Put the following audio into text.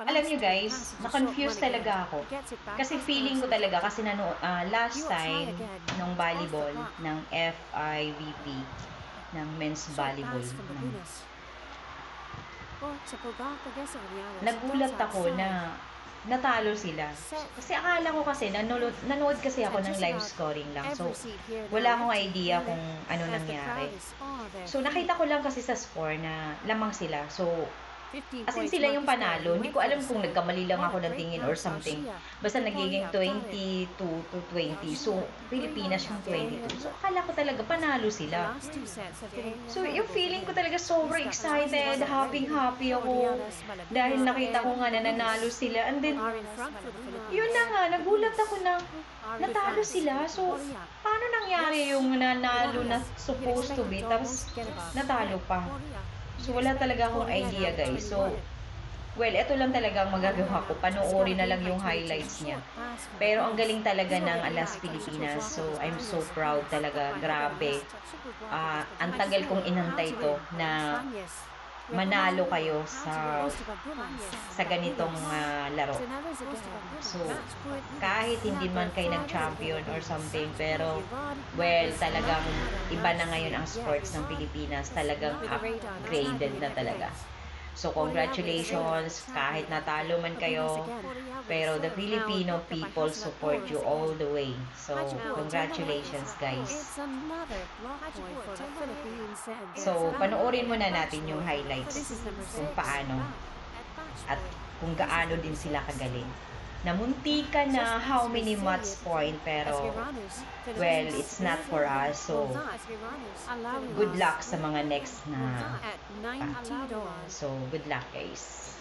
Alam niyo guys, na-confuse talaga ako. Kasi feeling ko talaga, kasi last time, nung volleyball, ng FIVB, ng men's volleyball, nagulat ako na natalo sila. Kasi akala ko kasi, nanood kasi ako ng live scoring lang. So, wala akong idea kung ano nangyari. So, nakita ko lang kasi sa score na lamang sila. So, as in sila yung panalo. Hindi ko alam kung nagkamali lang ako ng tingin or something. Basta nagiging 22 to 20. So, Pilipinas yung 22. So, akala ko talaga panalo sila. So, yung feeling ko talaga sobrang excited, happy ako. Dahil nakita ko nga na nanalo sila. And then, yun na nga, nagulat ako na natalo sila. So, paano nangyari yung nanalo na supposed to be, tapos natalo pa? So, wala talaga akong idea, guys. So, well, ito lang talaga ang magagawa ko. Panoorin na lang yung highlights niya. Pero ang galing talaga ng Alas Pilipinas. So, I'm so proud talaga. Grabe. Ang tagal kong inantay to na manalo kayo sa ganitong laro. So, kahit hindi man kayo nag-champion or something, pero, well, talagang iba na ngayon ang sports ng Pilipinas. Talagang upgraded na talaga. So, congratulations, kahit natalo man kayo, pero the Filipino people support you all the way. So, congratulations, guys. So, panoorin muna natin yung highlights kung paano at kung gaano din sila kagaling. Namuntikan na how many match point, pero, well, it's not for us. So, good luck sa mga next na. So, good luck, guys.